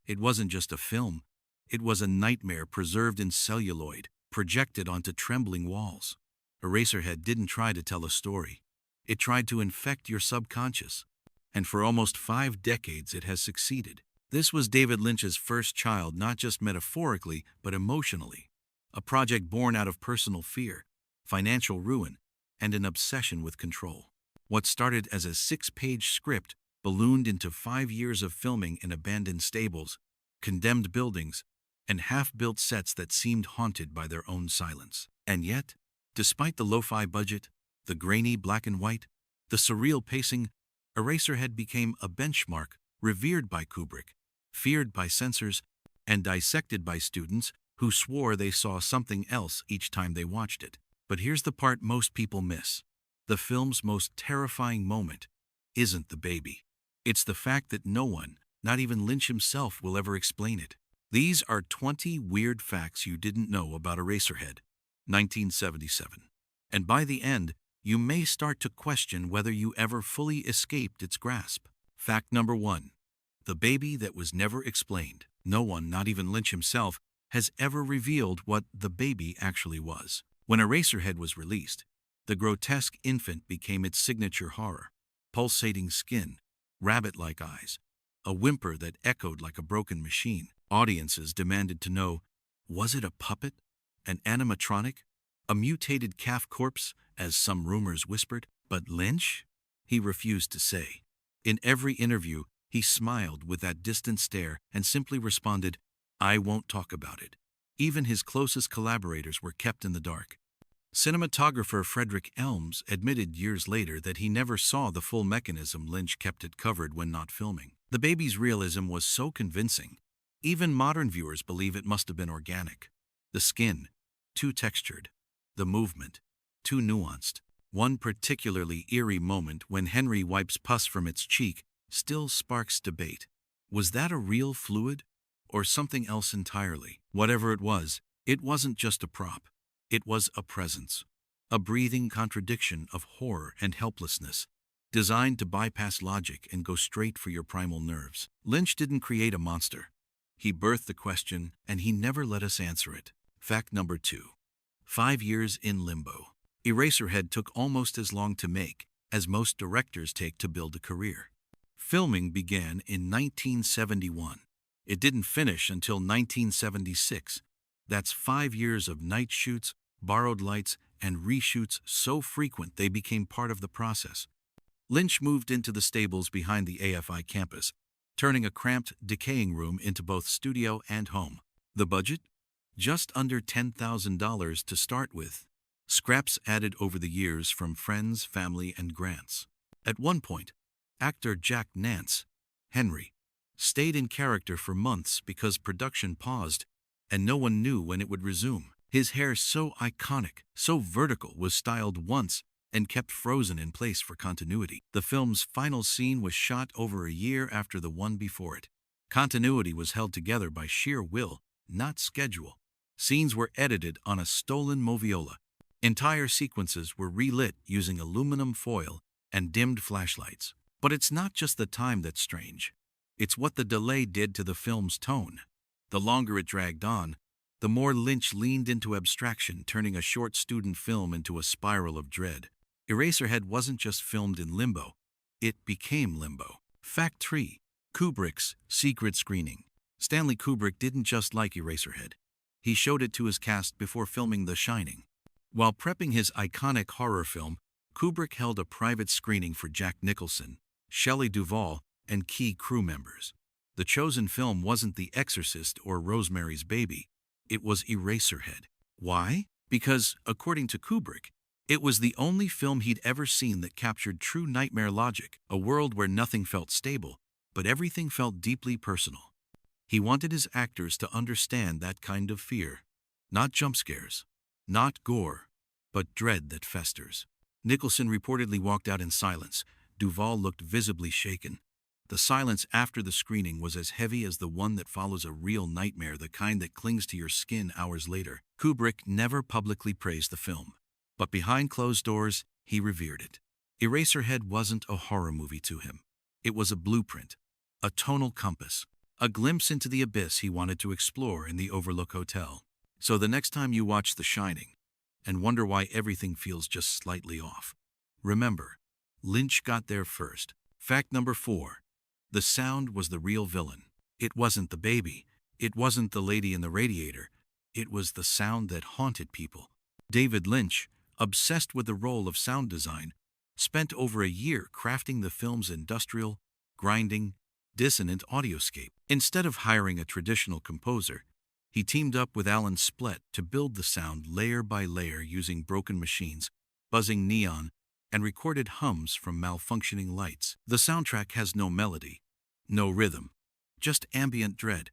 It wasn't just a film. It was a nightmare preserved in celluloid, projected onto trembling walls. Eraserhead didn't try to tell a story. It tried to infect your subconscious. And for almost 5 decades it has succeeded. This was David Lynch's first child, not just metaphorically, but emotionally. A project born out of personal fear, financial ruin, and an obsession with control. What started as a 6-page script ballooned into 5 years of filming in abandoned stables, condemned buildings, and half-built sets that seemed haunted by their own silence. And yet, despite the lo-fi budget, the grainy black and white, the surreal pacing, Eraserhead became a benchmark revered by Kubrick, feared by censors, and dissected by students who swore they saw something else each time they watched it. But here's the part most people miss. The film's most terrifying moment isn't the baby. It's the fact that no one, not even Lynch himself, will ever explain it. These are 20 weird facts you didn't know about Eraserhead, 1977. And by the end, you may start to question whether you ever fully escaped its grasp. Fact number 1. The baby that was never explained. No one, not even Lynch himself, has ever revealed what the baby actually was. When Eraserhead was released, the grotesque infant became its signature horror. Pulsating skin, rabbit-like eyes, a whimper that echoed like a broken machine. Audiences demanded to know, was it a puppet, an animatronic, a mutated calf corpse, as some rumors whispered? But Lynch? He refused to say. In every interview, he smiled with that distant stare and simply responded, "I won't talk about it." Even his closest collaborators were kept in the dark. Cinematographer Frederick Elms admitted years later that he never saw the full mechanism Lynch kept it covered when not filming. The baby's realism was so convincing, even modern viewers believe it must have been organic. The skin, too textured. The movement, too nuanced. One particularly eerie moment when Henry wipes pus from its cheek still sparks debate. Was that a real fluid, or something else entirely? Whatever it wasn't just a prop. It was a presence, a breathing contradiction of horror and helplessness, designed to bypass logic and go straight for your primal nerves. Lynch didn't create a monster. He birthed the question, and he never let us answer it. Fact number 2. 5 years in limbo. Eraserhead took almost as long to make as most directors take to build a career. Filming began in 1971. It didn't finish until 1976. That's 5 years of night shoots, borrowed lights, and reshoots so frequent they became part of the process. Lynch moved into the stables behind the AFI campus, turning a cramped, decaying room into both studio and home. The budget? Just under $10,000 to start with. Scraps added over the years from friends, family, and grants. At one point, actor Jack Nance, Henry, stayed in character for months because production paused, and no one knew when it would resume. His hair, so iconic, so vertical, was styled once and kept frozen in place for continuity. The film's final scene was shot over a year after the one before it. Continuity was held together by sheer will, not schedule. Scenes were edited on a stolen moviola. Entire sequences were relit using aluminum foil and dimmed flashlights. But it's not just the time that's strange. It's what the delay did to the film's tone. The longer it dragged on, the more Lynch leaned into abstraction, turning a short student film into a spiral of dread. Eraserhead wasn't just filmed in limbo, it became limbo. Fact 3. Kubrick's secret screening. Stanley Kubrick didn't just like Eraserhead. He showed it to his cast before filming The Shining. While prepping his iconic horror film, Kubrick held a private screening for Jack Nicholson, Shelley Duvall, and key crew members. The chosen film wasn't The Exorcist or Rosemary's Baby. It was Eraserhead. Why? Because, according to Kubrick, it was the only film he'd ever seen that captured true nightmare logic, a world where nothing felt stable, but everything felt deeply personal. He wanted his actors to understand that kind of fear. Not jump scares, not gore, but dread that festers. Nicholson reportedly walked out in silence. Duvall looked visibly shaken. The silence after the screening was as heavy as the one that follows a real nightmare, the kind that clings to your skin hours later. Kubrick never publicly praised the film, but behind closed doors, he revered it. Eraserhead wasn't a horror movie to him. It was a blueprint, a tonal compass, A glimpse into the abyss he wanted to explore in the Overlook Hotel. So the next time you watch The Shining and wonder why everything feels just slightly off, remember, Lynch got there first. Fact number 4. The sound was the real villain. It wasn't the baby. It wasn't the lady in the radiator. It was the sound that haunted people. David Lynch, obsessed with the role of sound design, spent over a year crafting the film's industrial, grinding, dissonant audioscape. Instead of hiring a traditional composer, he teamed up with Alan Splett to build the sound layer by layer using broken machines, buzzing neon, and recorded hums from malfunctioning lights. The soundtrack has no melody, no rhythm, just ambient dread.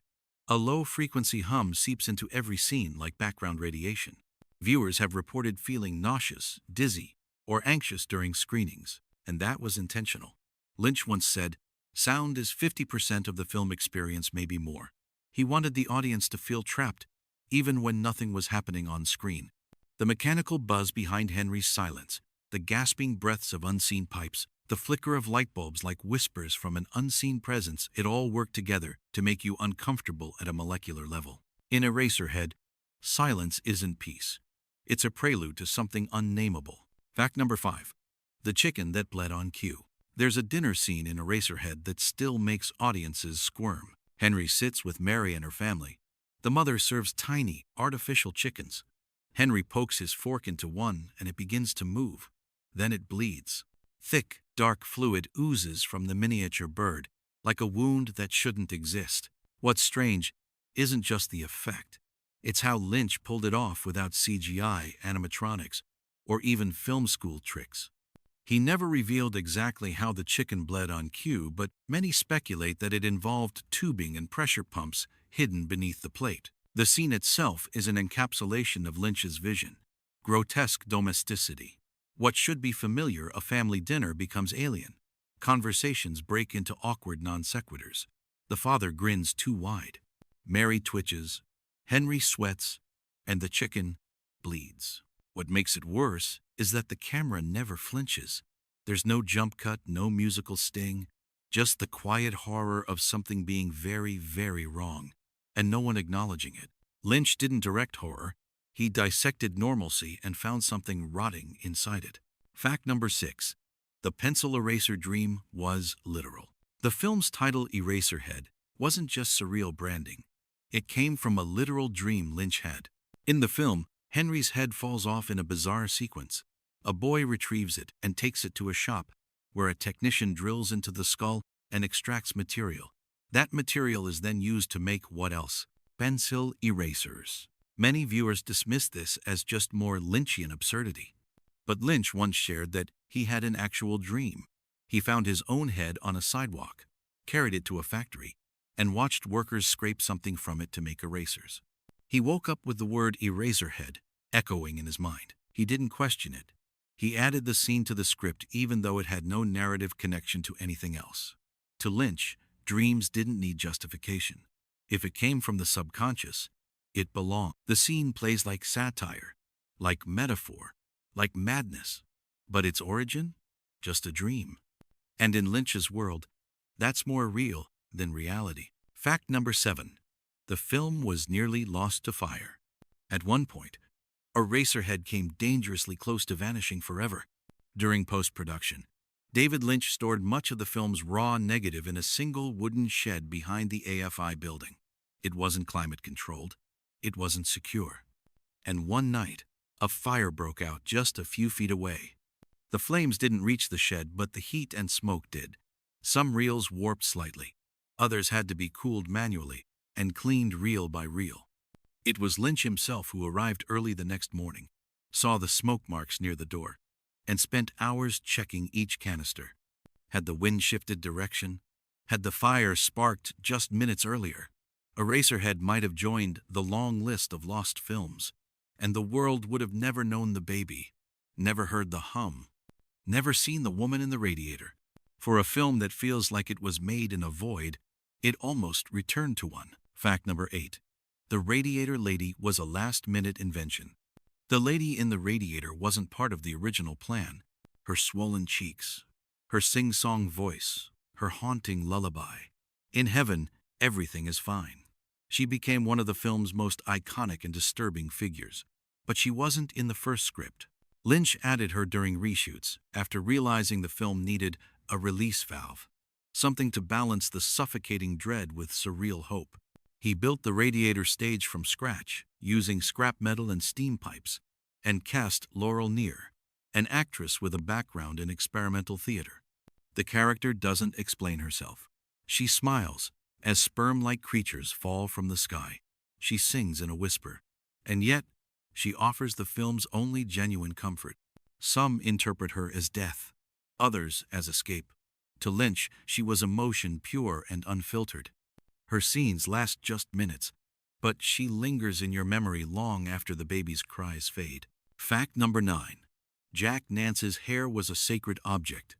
A low-frequency hum seeps into every scene like background radiation. Viewers have reported feeling nauseous, dizzy, or anxious during screenings, and that was intentional. Lynch once said, "Sound is 50% of the film experience, maybe more." He wanted the audience to feel trapped, even when nothing was happening on screen. The mechanical buzz behind Henry's silence, the gasping breaths of unseen pipes, the flicker of light bulbs like whispers from an unseen presence, it all worked together to make you uncomfortable at a molecular level. In Eraserhead, silence isn't peace. It's a prelude to something unnameable. Fact number 5. The chicken that bled on cue. There's a dinner scene in Eraserhead that still makes audiences squirm. Henry sits with Mary and her family. The mother serves tiny, artificial chickens. Henry pokes his fork into one and it begins to move. Then it bleeds. Thick, dark fluid oozes from the miniature bird, like a wound that shouldn't exist. What's strange isn't just the effect. It's how Lynch pulled it off without CGI, animatronics, or even film school tricks. He never revealed exactly how the chicken bled on cue, but many speculate that it involved tubing and pressure pumps hidden beneath the plate. The scene itself is an encapsulation of Lynch's vision. Grotesque domesticity. What should be familiar, a family dinner, becomes alien. Conversations break into awkward non sequiturs. The father grins too wide. Mary twitches. Henry sweats. And the chicken bleeds. What makes it worse is that the camera never flinches. There's no jump cut, no musical sting, just the quiet horror of something being very, very wrong, and no one acknowledging it. Lynch didn't direct horror. He dissected normalcy and found something rotting inside it. Fact number 6. The pencil eraser dream was literal. The film's title, Eraserhead, wasn't just surreal branding. It came from a literal dream Lynch had. In the film, Henry's head falls off in a bizarre sequence. A boy retrieves it and takes it to a shop, where a technician drills into the skull and extracts material. That material is then used to make what else? Pencil erasers. Many viewers dismiss this as just more Lynchian absurdity. But Lynch once shared that he had an actual dream. He found his own head on a sidewalk, carried it to a factory, and watched workers scrape something from it to make erasers. He woke up with the word Eraserhead echoing in his mind. He didn't question it. He added the scene to the script even though it had no narrative connection to anything else. To Lynch, dreams didn't need justification. If it came from the subconscious, it belonged. The scene plays like satire, like metaphor, like madness. But its origin? Just a dream. And in Lynch's world, that's more real than reality. Fact number 7. The film was nearly lost to fire. At one point, Eraserhead came dangerously close to vanishing forever. During post-production, David Lynch stored much of the film's raw negative in a single wooden shed behind the AFI building. It wasn't climate-controlled. It wasn't secure. And one night, a fire broke out just a few feet away. The flames didn't reach the shed, but the heat and smoke did. Some reels warped slightly. Others had to be cooled manually and cleaned reel by reel. It was Lynch himself who arrived early the next morning, saw the smoke marks near the door, and spent hours checking each canister. Had the wind shifted direction? Had the fire sparked just minutes earlier? Eraserhead might have joined the long list of lost films, and the world would have never known the baby, never heard the hum, never seen the woman in the radiator. For a film that feels like it was made in a void, it almost returned to one. Fact number 8. The radiator lady was a last-minute invention. The lady in the radiator wasn't part of the original plan. Her swollen cheeks, her sing-song voice, her haunting lullaby. In heaven, everything is fine. She became one of the film's most iconic and disturbing figures. But she wasn't in the first script. Lynch added her during reshoots after realizing the film needed a release valve, something to balance the suffocating dread with surreal hope. He built the radiator stage from scratch, using scrap metal and steam pipes, and cast Laurel Near, an actress with a background in experimental theater. The character doesn't explain herself. She smiles as sperm-like creatures fall from the sky. She sings in a whisper, and yet she offers the film's only genuine comfort. Some interpret her as death, others as escape. To Lynch, she was emotion pure and unfiltered. Her scenes last just minutes, but she lingers in your memory long after the baby's cries fade. Fact number 9. Jack Nance's hair was a sacred object.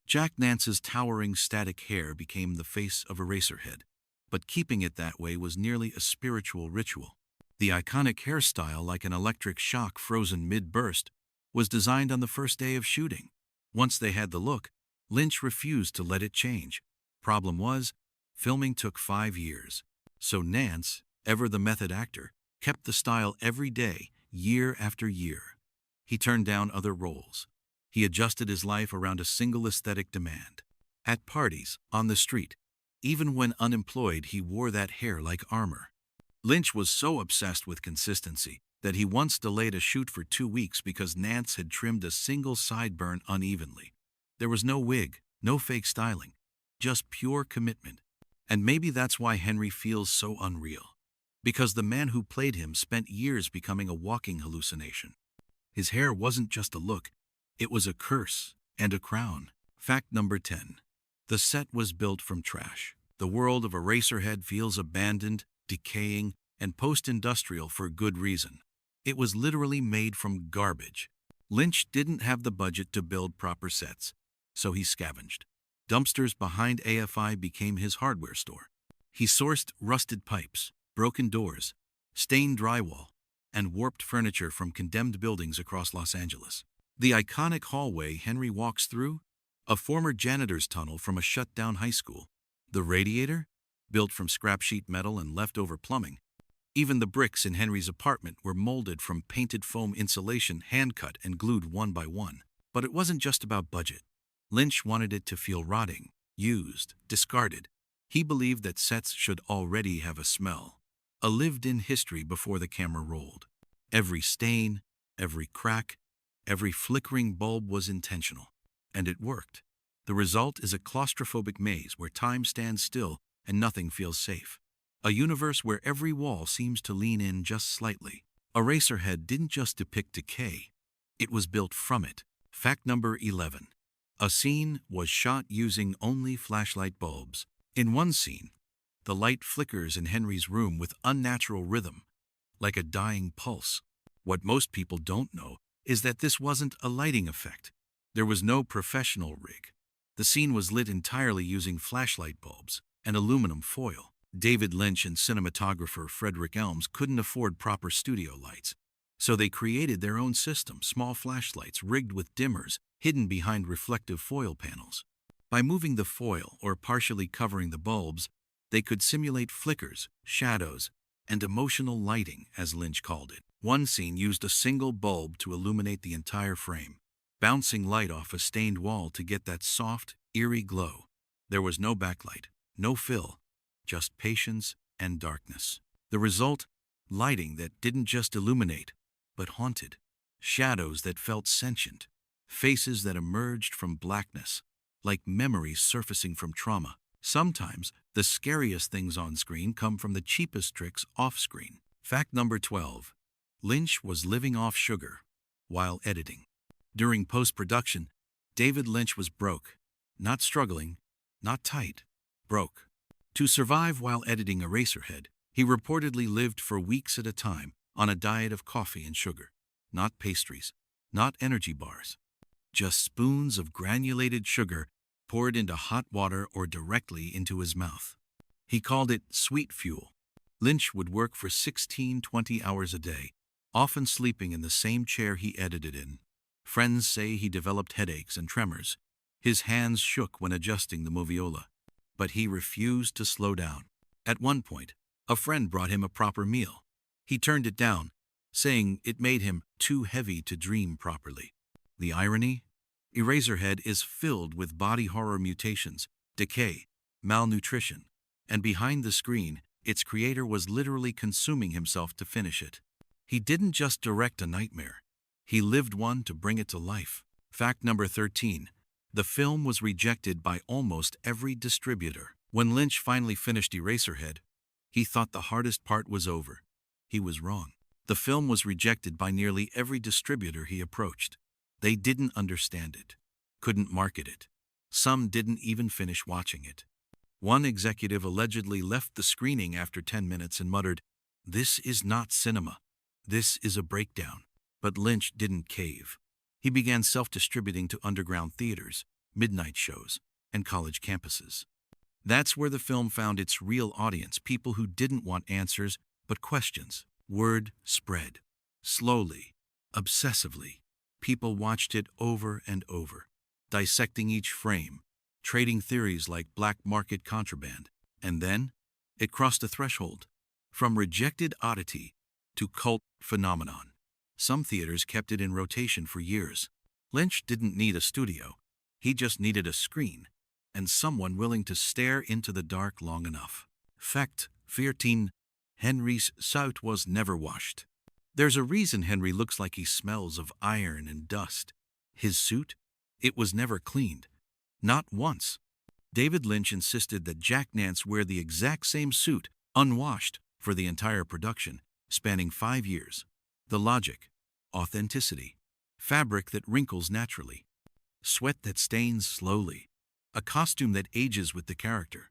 Jack Nance's towering static hair became the face of Eraserhead, but keeping it that way was nearly a spiritual ritual. The iconic hairstyle, like an electric shock frozen mid-burst, was designed on the first day of shooting. Once they had the look, Lynch refused to let it change. Problem was, filming took 5 years. So Nance, ever the method actor, kept the style every day, year after year. He turned down other roles. He adjusted his life around a single aesthetic demand. At parties, on the street, even when unemployed, he wore that hair like armor. Lynch was so obsessed with consistency that he once delayed a shoot for 2 weeks because Nance had trimmed a single sideburn unevenly. There was no wig, no fake styling, just pure commitment. And maybe that's why Henry feels so unreal. Because the man who played him spent years becoming a walking hallucination. His hair wasn't just a look, it was a curse and a crown. Fact number 10. The set was built from trash. The world of Eraserhead feels abandoned, decaying, and post-industrial for good reason. It was literally made from garbage. Lynch didn't have the budget to build proper sets, so he scavenged. Dumpsters behind AFI became his hardware store. He sourced rusted pipes, broken doors, stained drywall, and warped furniture from condemned buildings across Los Angeles. The iconic hallway Henry walks through, a former janitor's tunnel from a shut-down high school. The radiator, built from scrap sheet metal and leftover plumbing. Even the bricks in Henry's apartment were molded from painted foam insulation, hand-cut and glued one by one. But it wasn't just about budget. Lynch wanted it to feel rotting, used, discarded. He believed that sets should already have a smell, a lived-in history before the camera rolled. Every stain, every crack, every flickering bulb was intentional. And it worked. The result is a claustrophobic maze where time stands still and nothing feels safe. A universe where every wall seems to lean in just slightly. Eraserhead didn't just depict decay, it was built from it. Fact number 11. A scene was shot using only flashlight bulbs. In one scene, the light flickers in Henry's room with unnatural rhythm, like a dying pulse. What most people don't know is that this wasn't a lighting effect. There was no professional rig. The scene was lit entirely using flashlight bulbs and aluminum foil. David Lynch and cinematographer Frederick Elms couldn't afford proper studio lights, so they created their own system, small flashlights rigged with dimmers hidden behind reflective foil panels. By moving the foil or partially covering the bulbs, they could simulate flickers, shadows, and emotional lighting, as Lynch called it. One scene used a single bulb to illuminate the entire frame, bouncing light off a stained wall to get that soft, eerie glow. There was no backlight, no fill, just patience and darkness. The result? Lighting that didn't just illuminate, but haunted. Shadows that felt sentient. Faces that emerged from blackness, like memories surfacing from trauma. Sometimes, the scariest things on screen come from the cheapest tricks off-screen. Fact number 12. Lynch was living off sugar while editing. During post-production, David Lynch was broke. Not struggling, not tight, broke. To survive while editing Eraserhead, he reportedly lived for weeks at a time on a diet of coffee and sugar. Not pastries, not energy bars. Just spoons of granulated sugar poured into hot water or directly into his mouth. He called it sweet fuel. Lynch would work for 16-20 hours a day, often sleeping in the same chair he edited in. Friends say he developed headaches and tremors. His hands shook when adjusting the moviola. But he refused to slow down. At one point, a friend brought him a proper meal. He turned it down, saying it made him too heavy to dream properly. The irony? Eraserhead is filled with body horror mutations, decay, malnutrition, and behind the screen, its creator was literally consuming himself to finish it. He didn't just direct a nightmare. He lived one to bring it to life. Fact number 13. The film was rejected by almost every distributor. When Lynch finally finished Eraserhead, he thought the hardest part was over. He was wrong. The film was rejected by nearly every distributor he approached. They didn't understand it, couldn't market it. Some didn't even finish watching it. One executive allegedly left the screening after 10 minutes and muttered, "This is not cinema. This is a breakdown." But Lynch didn't cave. He began self-distributing to underground theaters, midnight shows, and college campuses. That's where the film found its real audience, people who didn't want answers, but questions. Word spread. Slowly, obsessively, people watched it over and over, dissecting each frame, trading theories like black market contraband. And then, it crossed a threshold. From rejected oddity to cult phenomenon. Some theaters kept it in rotation for years. Lynch didn't need a studio. He just needed a screen and someone willing to stare into the dark long enough. Fact 14. Henry's suit was never washed. There's a reason Henry looks like he smells of iron and dust. His suit? It was never cleaned. Not once. David Lynch insisted that Jack Nance wear the exact same suit, unwashed, for the entire production, spanning 5 years. The logic: authenticity. Fabric that wrinkles naturally. Sweat that stains slowly. A costume that ages with the character.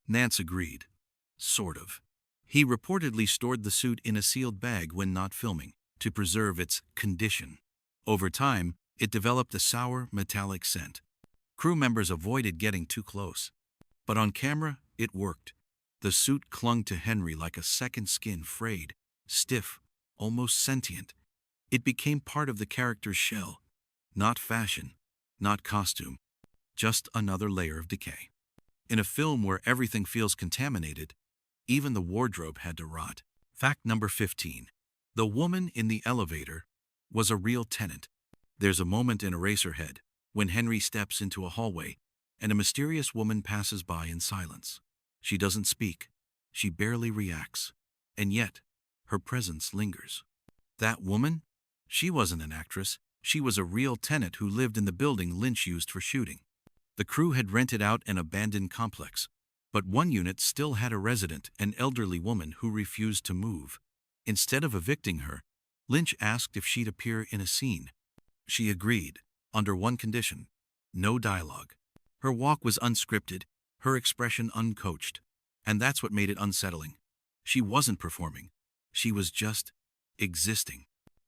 Nance agreed. Sort of. He reportedly stored the suit in a sealed bag when not filming, to preserve its condition. Over time, it developed a sour, metallic scent. Crew members avoided getting too close. But on camera, it worked. The suit clung to Henry like a second skin, frayed, stiff, almost sentient. It became part of the character's shell. Not fashion, not costume, just another layer of decay. In a film where everything feels contaminated, even the wardrobe had to rot. Fact number 15. The woman in the elevator was a real tenant. There's a moment in Eraserhead when Henry steps into a hallway and a mysterious woman passes by in silence. She doesn't speak. She barely reacts. And yet, her presence lingers. That woman? She wasn't an actress. She was a real tenant who lived in the building Lynch used for shooting. The crew had rented out an abandoned complex, but one unit still had a resident, an elderly woman who refused to move. Instead of evicting her, Lynch asked if she'd appear in a scene. She agreed, under one condition: no dialogue. Her walk was unscripted, her expression uncoached, and that's what made it unsettling. She wasn't performing. She was just existing.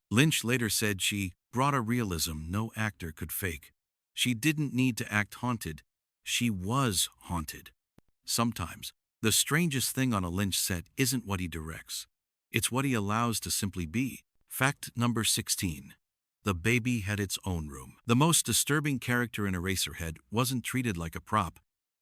Lynch later said she brought a realism no actor could fake. She didn't need to act haunted. She was haunted. Sometimes, the strangest thing on a Lynch set isn't what he directs. It's what he allows to simply be. Fact number 16. The baby had its own room. The most disturbing character in Eraserhead wasn't treated like a prop.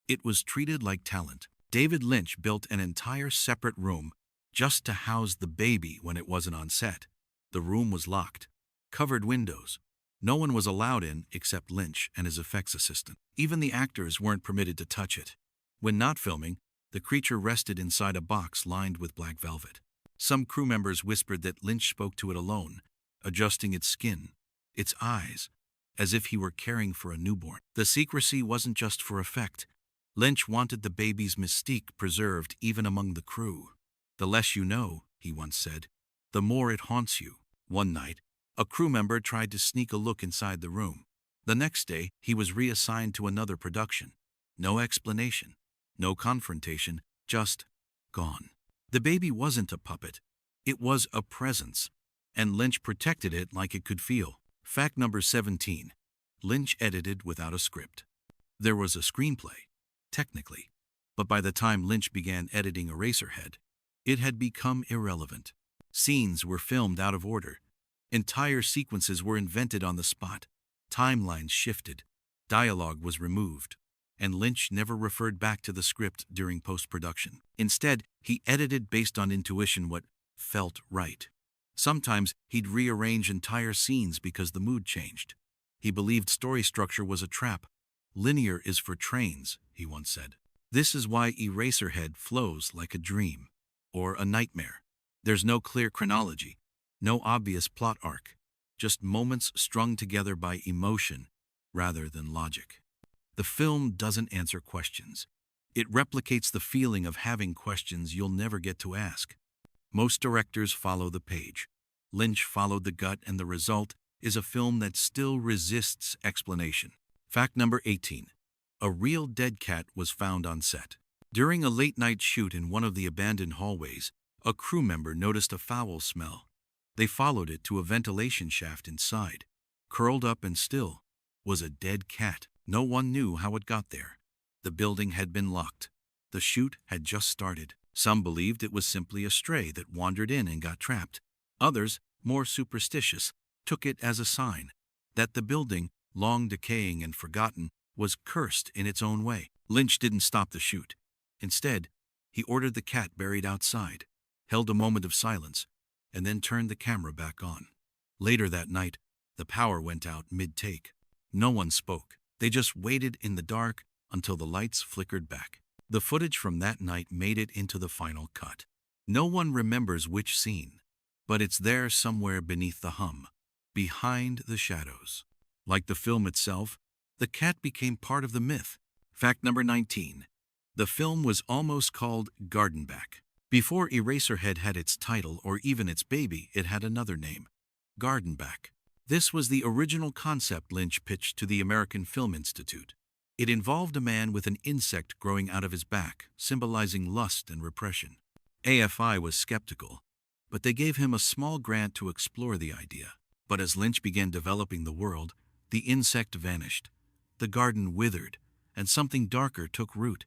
It was treated like talent. David Lynch built an entire separate room just to house the baby when it wasn't on set. The room was locked. Covered windows. No one was allowed in except Lynch and his effects assistant. Even the actors weren't permitted to touch it. When not filming, the creature rested inside a box lined with black velvet. Some crew members whispered that Lynch spoke to it alone, adjusting its skin, its eyes, as if he were caring for a newborn. The secrecy wasn't just for effect. Lynch wanted the baby's mystique preserved even among the crew. "The less you know," he once said, "the more it haunts you." One night, a crew member tried to sneak a look inside the room. The next day, he was reassigned to another production. No explanation, no confrontation, just gone. The baby wasn't a puppet. It was a presence, and Lynch protected it like it could feel. Fact number 17. Lynch edited without a script. There was a screenplay, technically, but by the time Lynch began editing Eraserhead, it had become irrelevant. Scenes were filmed out of order. Entire sequences were invented on the spot. Timelines shifted. Dialogue was removed. and Lynch never referred back to the script during post-production. Instead, he edited based on intuition, what felt right. Sometimes he'd rearrange entire scenes because the mood changed. He believed story structure was a trap. "Linear is for trains," he once said. This is why Eraserhead flows like a dream or a nightmare. There's no clear chronology, no obvious plot arc, just moments strung together by emotion rather than logic. The film doesn't answer questions. It replicates the feeling of having questions you'll never get to ask. Most directors follow the page. Lynch followed the gut, and the result is a film that still resists explanation. Fact number 18. A real dead cat was found on set. During a late-night shoot in one of the abandoned hallways, a crew member noticed a foul smell. They followed it to a ventilation shaft inside. Curled up and still was a dead cat. No one knew how it got there. The building had been locked. The shoot had just started. Some believed it was simply a stray that wandered in and got trapped. Others, more superstitious, took it as a sign that the building, long decaying and forgotten, was cursed in its own way. Lynch didn't stop the shoot. Instead, he ordered the cat buried outside, held a moment of silence, and then turned the camera back on. Later that night, the power went out mid-take. No one spoke. They just waited in the dark until the lights flickered back. The footage from that night made it into the final cut. No one remembers which scene, but it's there somewhere beneath the hum, behind the shadows. Like the film itself, the cat became part of the myth. Fact number 19. The film was almost called Gardenback. Before Eraserhead had its title or even its baby, it had another name, Gardenback. This was the original concept Lynch pitched to the American Film Institute. It involved a man with an insect growing out of his back, symbolizing lust and repression. AFI was skeptical, but they gave him a small grant to explore the idea. But as Lynch began developing the world, the insect vanished, the garden withered, and something darker took root.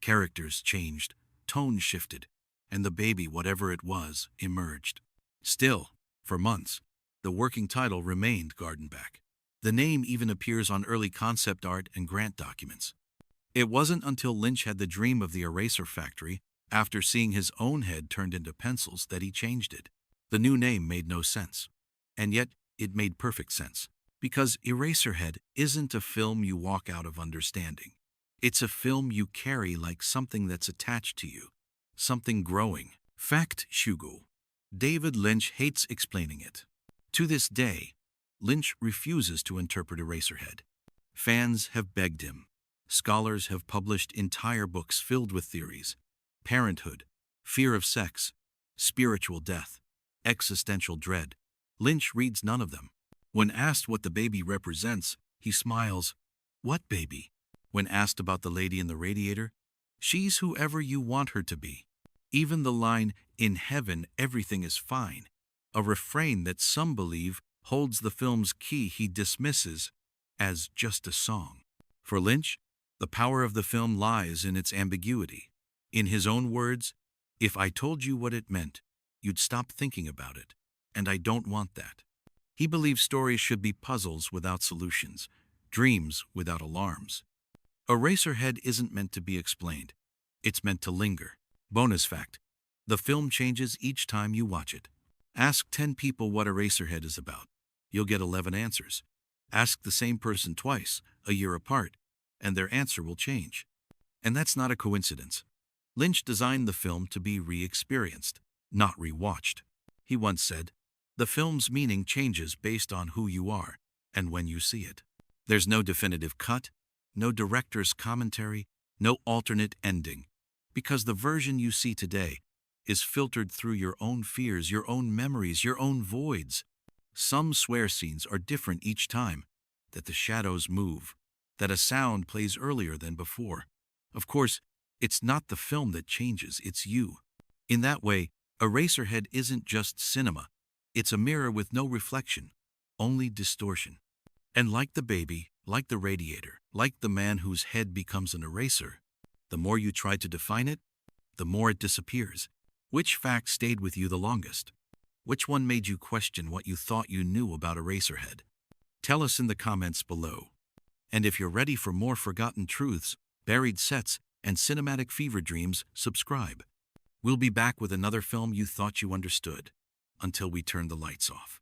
Characters changed, tone shifted, and the baby, whatever it was, emerged. Still, for months, the working title remained Gardenback. The name even appears on early concept art and grant documents. It wasn't until Lynch had the dream of the eraser factory, after seeing his own head turned into pencils, that he changed it. The new name made no sense. And yet, it made perfect sense. Because Eraserhead isn't a film you walk out of understanding. It's a film you carry like something that's attached to you. Something growing. Fact Shugu. David Lynch hates explaining it. To this day, Lynch refuses to interpret Eraserhead. Fans have begged him. Scholars have published entire books filled with theories. Parenthood, fear of sex, spiritual death, existential dread. Lynch reads none of them. When asked what the baby represents, he smiles. What baby? When asked about the lady in the radiator, she's whoever you want her to be. Even the line, "In heaven, everything is fine," a refrain that some believe holds the film's key, he dismisses as just a song. For Lynch, the power of the film lies in its ambiguity. In his own words, "If I told you what it meant, you'd stop thinking about it, and I don't want that." He believes stories should be puzzles without solutions, dreams without alarms. Eraserhead isn't meant to be explained. It's meant to linger. Bonus fact: the film changes each time you watch it. Ask 10 people what Eraserhead is about. You'll get 11 answers. Ask the same person twice, a year apart, and their answer will change. And that's not a coincidence. Lynch designed the film to be re-experienced, not re-watched. He once said, "The film's meaning changes based on who you are and when you see it." There's no definitive cut, no director's commentary, no alternate ending, because the version you see today is filtered through your own fears, your own memories, your own voids. Some swear scenes are different each time, that the shadows move, that a sound plays earlier than before. Of course, it's not the film that changes, it's you. In that way, Eraserhead isn't just cinema. It's a mirror with no reflection, only distortion. And like the baby, like the radiator, like the man whose head becomes an eraser, the more you try to define it, the more it disappears. Which fact stayed with you the longest? Which one made you question what you thought you knew about Eraserhead? Tell us in the comments below. And if you're ready for more forgotten truths, buried sets, and cinematic fever dreams, subscribe. We'll be back with another film you thought you understood. Until we turn the lights off.